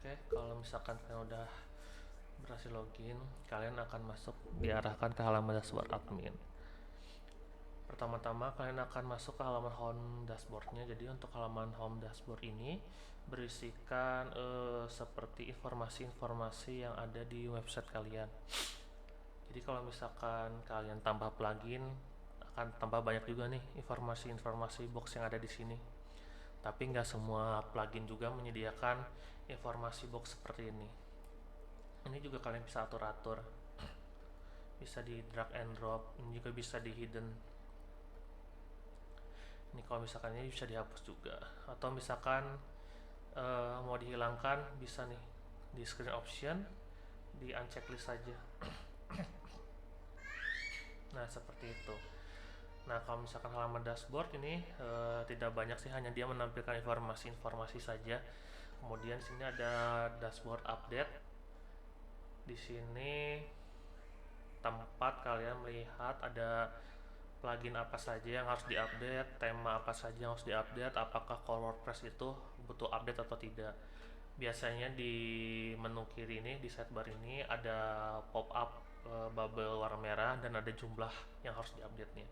Oke, kalau misalkan kalian udah berhasil login, kalian akan masuk diarahkan ke halaman dashboard admin. Pertama-tama kalian akan masuk ke halaman home dashboardnya. Jadi untuk halaman home dashboard ini berisikan seperti informasi-informasi yang ada di website kalian. Jadi kalau misalkan kalian tambah plugin, akan tambah banyak juga nih informasi-informasi box yang ada di sini. Tapi nggak semua plugin juga menyediakan informasi box seperti ini. Ini juga kalian bisa atur-atur, bisa di drag and drop, ini juga bisa di hidden. Ini kalau misalkan ini bisa dihapus juga, atau misalkan mau dihilangkan bisa nih di screen option, di unchecklist saja. Nah seperti itu. Nah kalau misalkan halaman dashboard ini tidak banyak sih, hanya dia menampilkan informasi-informasi saja. Kemudian sini ada dashboard update. Di sini tempat kalian melihat ada plugin apa saja yang harus diupdate, tema apa saja yang harus diupdate, apakah core WordPress itu butuh update atau tidak. Biasanya di menu kiri ini, di sidebar ini ada pop up bubble warna merah dan ada jumlah yang harus diupdate nya.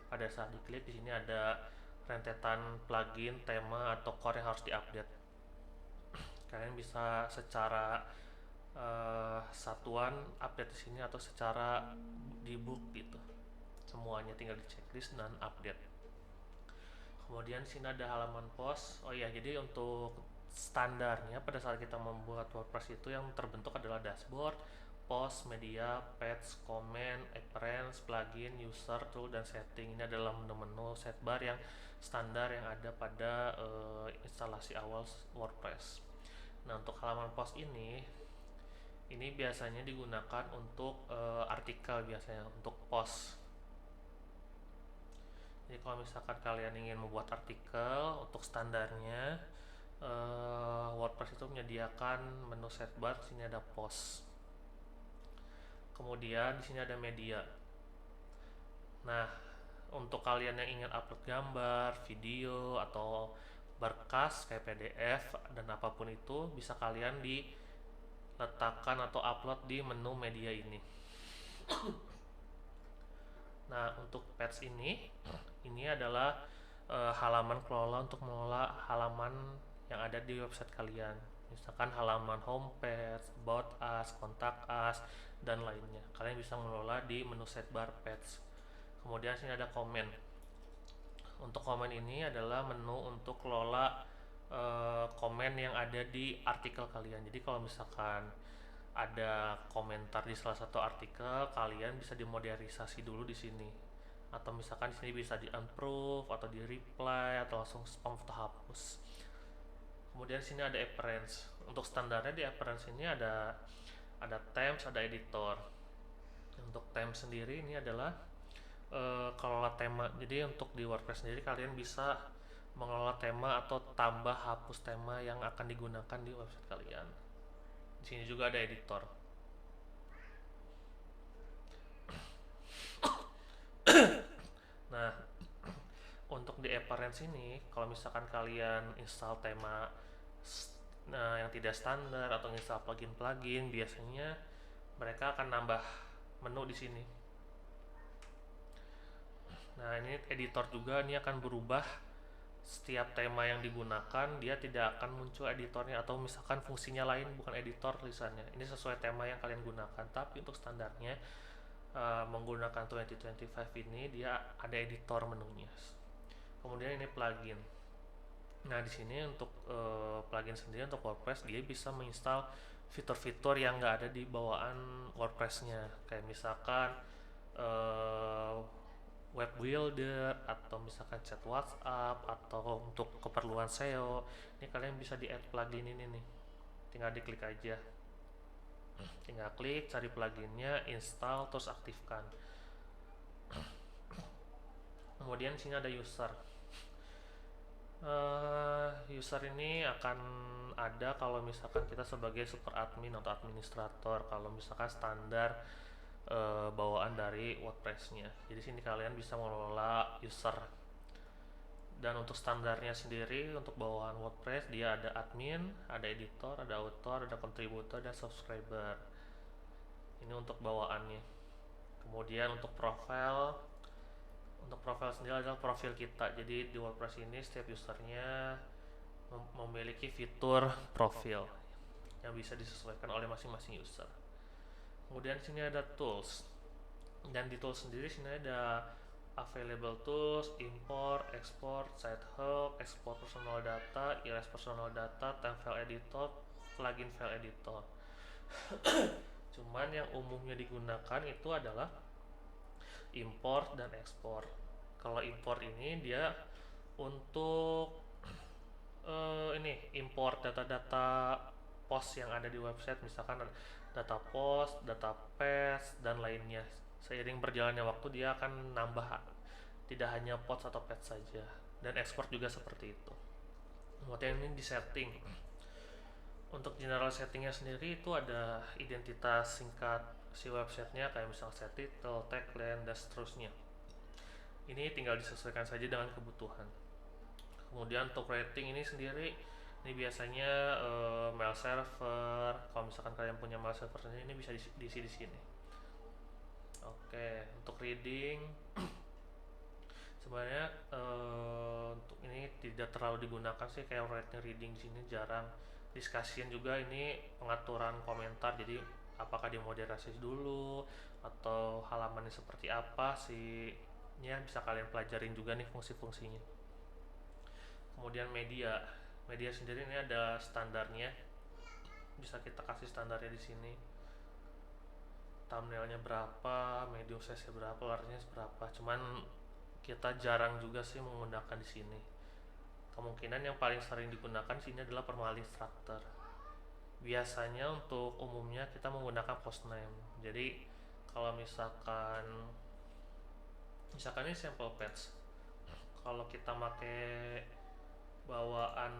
Pada saat diklik di sini ada rentetan plugin, tema atau core yang harus diupdate. Kalian bisa secara satuan update di sini atau secara di book gitu. Semuanya tinggal di checklist dan update. Kemudian sini ada halaman post. Oh iya, jadi untuk standarnya pada saat kita membuat WordPress itu yang terbentuk adalah dashboard, post, media, page, comment, appearance, plugin, user, tool, dan setting. Ini adalah menu-menu sidebar yang standar yang ada pada instalasi awal WordPress. Nah untuk halaman post ini biasanya digunakan untuk artikel, biasanya untuk post. Jadi kalau misalkan kalian ingin membuat artikel untuk standarnya, WordPress itu menyediakan menu sidebar. Sini ada post. Kemudian di sini ada media. Nah, untuk kalian yang ingin upload gambar, video, atau berkas kayak PDF dan apapun itu, bisa kalian diletakkan atau upload di menu media ini. Nah, untuk page ini adalah halaman kelola untuk mengelola halaman yang ada di website kalian. Misalkan halaman homepage, about us, contact us, dan lainnya. Kalian bisa mengelola di menu sidebar page. Kemudian sini ada komen. Untuk komen ini adalah menu untuk kelola komen yang ada di artikel kalian. Jadi kalau misalkan ada komentar di salah satu artikel, kalian bisa dimodernisasi dulu di sini. Atau misalkan di sini bisa di unproof atau di reply atau langsung spam atau hapus. Kemudian sini ada appearance. Untuk standarnya di appearance ini ada themes, ada editor. Untuk themes sendiri ini adalah kelola tema. Jadi untuk di WordPress sendiri kalian bisa mengelola tema atau tambah hapus tema yang akan digunakan di website kalian. Di sini juga ada editor. Nah, untuk di appearance ini, kalau misalkan kalian install tema yang tidak standar atau install plugin-plugin, biasanya mereka akan nambah menu di sini. Nah, ini editor juga, ini akan berubah setiap tema yang digunakan. Dia tidak akan muncul editornya, atau misalkan fungsinya lain bukan editor tulisannya. Ini sesuai tema yang kalian gunakan. Tapi untuk standarnya menggunakan 2025 ini dia ada editor menunya. Kemudian ini plugin. Nah di sini untuk plugin sendiri untuk WordPress, dia bisa menginstal fitur-fitur yang nggak ada di bawaan WordPress-nya, kayak misalkan web builder atau misalkan chat WhatsApp atau untuk keperluan SEO. Ini kalian bisa di add plugin ini nih, tinggal diklik aja, tinggal klik cari pluginnya, install, terus aktifkan. Kemudian sini ada user. User ini akan ada kalau misalkan kita sebagai super admin atau administrator, kalau misalkan standar bawaan dari WordPress-nya. Jadi sini kalian bisa mengelola user. Dan untuk standarnya sendiri untuk bawaan WordPress dia ada admin, ada editor, ada author, ada contributor, dan subscriber. Ini untuk bawaannya. Kemudian untuk profil sendiri adalah profil kita. Jadi di WordPress ini setiap usernya memiliki fitur profil yang bisa disesuaikan oleh masing-masing user. Kemudian sini ada tools. Dan di tools sendiri sini ada available tools, import, export, site help, export personal data, erase personal data, temp file editor, plugin file editor. Cuman yang umumnya digunakan itu adalah import dan export. Kalau import ini dia untuk ini import data-data post yang ada di website, misalkan data post, data page, dan lainnya. Seiring berjalannya waktu dia akan nambah, tidak hanya post atau page saja. Dan export juga seperti itu. Kemudian ini di setting. Untuk general settingnya sendiri itu ada identitas singkat si websitenya, kayak misal set title, tagline, dan seterusnya. Ini tinggal disesuaikan saja dengan kebutuhan. Kemudian untuk rating ini sendiri, ini biasanya mail server. Kalau misalkan kalian punya mail server sendiri, ini bisa diisi di sini. Oke, untuk reading sebenarnya untuk ini tidak terlalu digunakan sih, kayak rating reading di sini jarang. Discussion juga ini pengaturan komentar, jadi apakah dimoderasi dulu atau halamannya seperti apa sih, ya bisa kalian pelajarin juga nih fungsi-fungsinya. Kemudian media sendiri ini ada standarnya, bisa kita kasih standarnya di sini, thumbnailnya berapa, medium size berapa, warnanya berapa. Cuman kita jarang juga sih menggunakan di sini. Kemungkinan yang paling sering digunakan sini adalah permalin instructor. Biasanya untuk umumnya kita menggunakan post name. Jadi kalau misalkan ini sample page, kalau kita pakai bawaan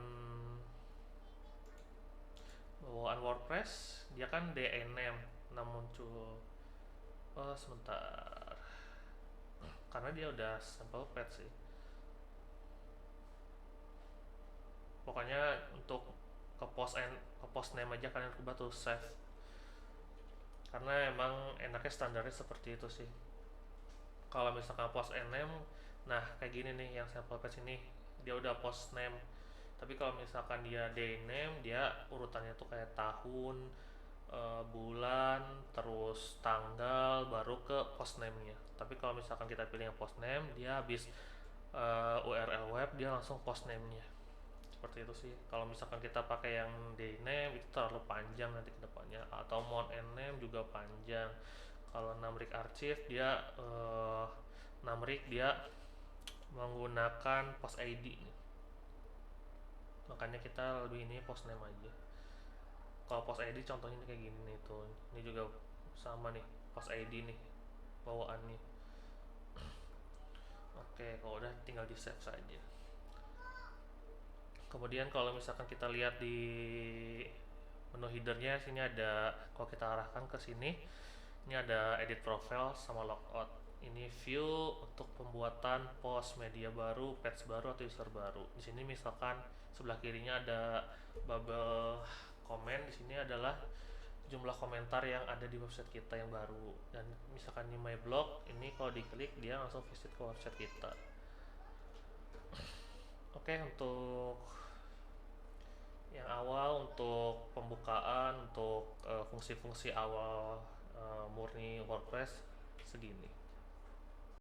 WordPress dia kan DNM, nah muncul, oh sebentar, karena dia udah sample page sih. Pokoknya untuk ke post name aja kalian coba tuh save, karena emang enaknya standarnya seperti itu sih. Kalau misalkan post name, nah kayak gini nih yang sample page ini dia udah post name. Tapi kalau misalkan dia day name, dia urutannya tuh kayak tahun, bulan, terus tanggal, baru ke post name-nya. Tapi kalau misalkan kita pilih yang post name, dia habis URL web, dia langsung post name-nya. Seperti itu sih. Kalau misalkan kita pakai yang day name itu terlalu panjang nanti ke depannya, atau mount and name juga panjang. Kalau numeric archive dia numeric dia menggunakan post ID, makanya kita lebih ini post name aja. Kalau post ID contohnya ini kayak gini nih tuh, ini juga sama nih post ID nih bawaannya. Oke, kalau udah tinggal di save saja. Kemudian kalau misalkan kita lihat di menu headernya, sini ada, kalau kita arahkan ke sini, ini ada edit profile sama logout. Ini view untuk pembuatan post media baru, page baru, atau user baru. Di sini misalkan sebelah kirinya ada bubble comment, di sini adalah jumlah komentar yang ada di website kita yang baru. Dan misalkan ini my blog, ini kalau diklik dia langsung visit ke website kita. Oke, untuk yang awal, untuk pembukaan, untuk fungsi-fungsi awal murni WordPress segini.